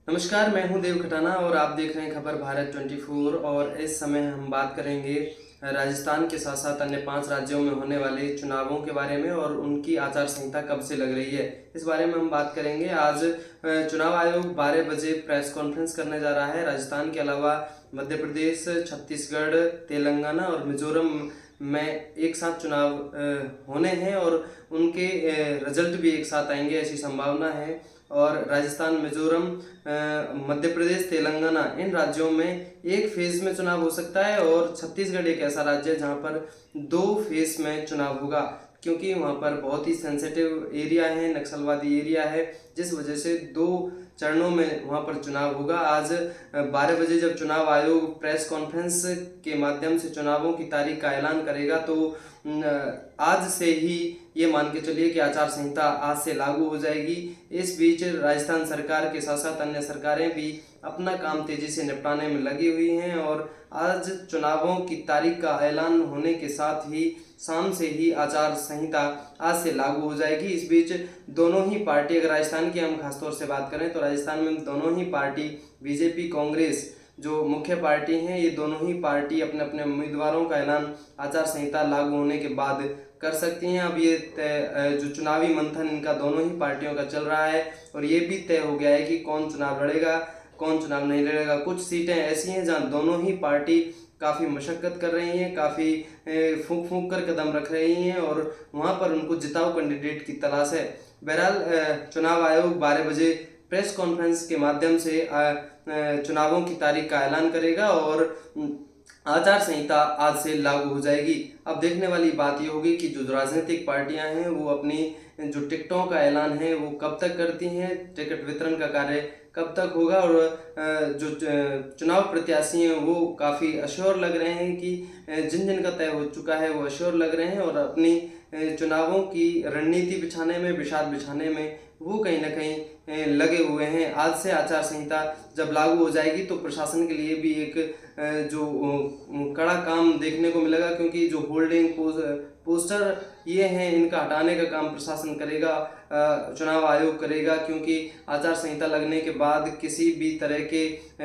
नमस्कार, मैं हूं देव खटाना और आप देख रहे हैं खबर भारत 24। और इस समय हम बात करेंगे राजस्थान के साथ साथ अन्य 5 राज्यों में होने वाले चुनावों के बारे में और उनकी आचार संहिता कब से लग रही है, इस बारे में हम बात करेंगे। आज चुनाव आयोग 12 बजे प्रेस कॉन्फ्रेंस करने जा रहा है। राजस्थान के अलावा मध्य प्रदेश, छत्तीसगढ़, तेलंगाना और मिजोरम में एक साथ चुनाव होने हैं और उनके रिजल्ट भी एक साथ आएंगे, ऐसी संभावना है। और राजस्थान, मिजोरम, मध्य प्रदेश, तेलंगाना, इन राज्यों में एक फेज में चुनाव हो सकता है और छत्तीसगढ़ एक ऐसा राज्य है जहां पर 2 फेज में चुनाव होगा, क्योंकि वहां पर बहुत ही सेंसिटिव एरिया है, नक्सलवादी एरिया है, जिस वजह से 2 चरणों में वहां पर चुनाव होगा। आज 12 बजे जब चुनाव आयोग प्रेस कॉन्फ्रेंस के माध्यम से चुनावों की तारीख का ऐलान करेगा तो आज से ही ये मान के चलिए कि आचार संहिता आज से लागू हो जाएगी। इस बीच राजस्थान सरकार के साथ साथ अन्य सरकारें भी अपना काम तेजी से निपटाने में लगी हुई हैं और आज चुनावों की तारीख का ऐलान होने के साथ ही शाम से ही आचार संहिता आज से लागू हो जाएगी। इस बीच दोनों ही पार्टी, अगर राजस्थान की हम खासतौर से बात करें तो राजस्थान में दोनों ही पार्टी, बीजेपी, कांग्रेस, जो मुख्य पार्टी हैं, ये दोनों ही पार्टी अपने अपने उम्मीदवारों का ऐलान आचार संहिता लागू होने के बाद कर सकती हैं। अब ये जो चुनावी मंथन इनका दोनों ही पार्टियों का चल रहा है और ये भी तय हो गया है कि कौन चुनाव लड़ेगा, कौन चुनाव नहीं लड़ेगा। कुछ सीटें ऐसी हैं जहां दोनों ही पार्टी काफ़ी मशक्कत कर रही हैं, काफ़ी फूंक फूंक कर कदम रख रही हैं और वहां पर उनको जिताऊ कैंडिडेट की तलाश है। बहरहाल चुनाव आयोग 12 बजे प्रेस कॉन्फ्रेंस के माध्यम से चुनावों की तारीख का ऐलान करेगा और आचार संहिता आज से लागू हो जाएगी। अब देखने वाली बात यह होगी कि जो राजनीतिक पार्टियां हैं वो अपनी जो टिकटों का ऐलान है वो कब तक करती हैं, टिकट वितरण का कार्य कब तक होगा। और जो चुनाव प्रत्याशी हैं वो काफ़ी अश्योर लग रहे हैं कि जिन जिन का तय हो चुका है वो अश्योर लग रहे हैं और अपनी चुनावों की रणनीति बिछाने में, बिछाद बिछाने में वो कहीं ना कहीं लगे हुए हैं। आज से आचार संहिता जब लागू हो जाएगी तो प्रशासन के लिए भी एक जो कड़ा काम देखने को मिलेगा, क्योंकि जो होल्डिंग पोस्टर ये हैं इनका हटाने का काम प्रशासन करेगा, चुनाव आयोग करेगा, क्योंकि आचार संहिता लगने के बाद किसी भी तरह के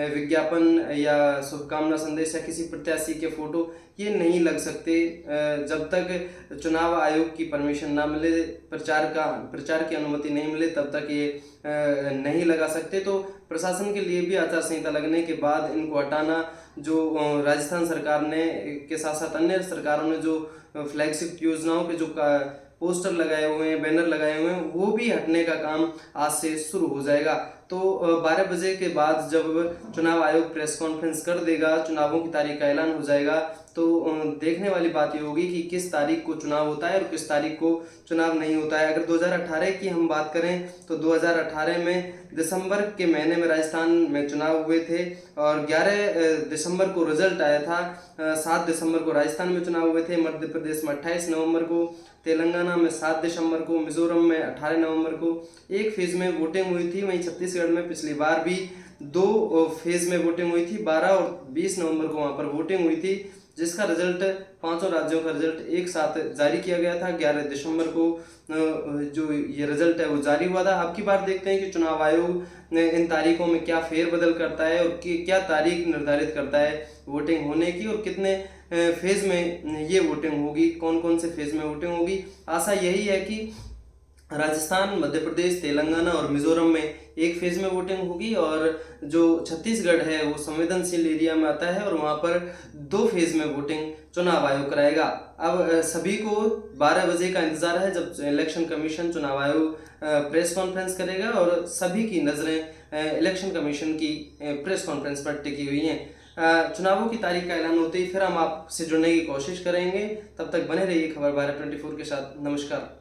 विज्ञापन या शुभकामना संदेश या किसी प्रत्याशी के फोटो ये नहीं लग सकते जब तक चुनाव आयोग की परमिशन ना मिले, प्रचार की अनुमति नहीं मिले, तब तक ये नहीं लगा सकते। तो प्रशासन के लिए भी आचार संहिता लगने के बाद इनको हटाना, जो राजस्थान सरकार ने के साथ साथ अन्य सरकारों ने जो फ्लैगशिप योजनाओं पे जो पोस्टर लगाए हुए हैं, बैनर लगाए हुए हैं, वो भी हटने का काम आज से शुरू हो जाएगा। तो 12 बजे के बाद जब चुनाव आयोग प्रेस कॉन्फ्रेंस कर देगा, चुनावों की तारीख का ऐलान हो जाएगा, तो देखने वाली बात ये होगी कि किस तारीख को चुनाव होता है और किस तारीख को चुनाव नहीं होता है। अगर 2018 की हम बात करें तो 2018 में दिसंबर के महीने में राजस्थान में चुनाव हुए थे और 11 दिसंबर को रिजल्ट आया था। 7 दिसंबर को राजस्थान में चुनाव हुए थे, मध्य प्रदेश में 28 नवंबर को, तेलंगाना में 7 दिसंबर को, मिजोरम में 18 नवंबर को एक फेज में वोटिंग हुई थी। वहीं छत्तीसगढ़ में पिछली बार भी 2 फेज में वोटिंग हुई थी, 12 और 20 नवंबर को वहां पर वोटिंग हुई थी, जिसका रिजल्ट 5 राज्यों का रिजल्ट एक साथ जारी किया गया था। 11 दिसंबर को जो ये रिजल्ट है वो जारी हुआ था। अब की बार देखते हैं कि चुनाव आयोग इन तारीखों में क्या फेरबदल करता है और क्या तारीख निर्धारित करता है वोटिंग होने की और कितने फेज में ये वोटिंग होगी, कौन कौन से फेज में वोटिंग होगी। आशा यही है कि राजस्थान, मध्य प्रदेश, तेलंगाना और मिजोरम में एक फेज में वोटिंग होगी और जो छत्तीसगढ़ है वो संवेदनशील एरिया में आता है और वहां पर 2 फेज में वोटिंग चुनाव आयोग कराएगा। अब सभी को 12 बजे का इंतजार है जब इलेक्शन कमीशन, चुनाव आयोग प्रेस कॉन्फ्रेंस करेगा और सभी की नजरें इलेक्शन कमीशन की प्रेस कॉन्फ्रेंस पर टिकी हुई हैं। चुनावों की तारीख का ऐलान होते ही फिर हम आपसे जुड़ने की कोशिश करेंगे। तब तक बने रहिए खबर भारत 24 के साथ। नमस्कार।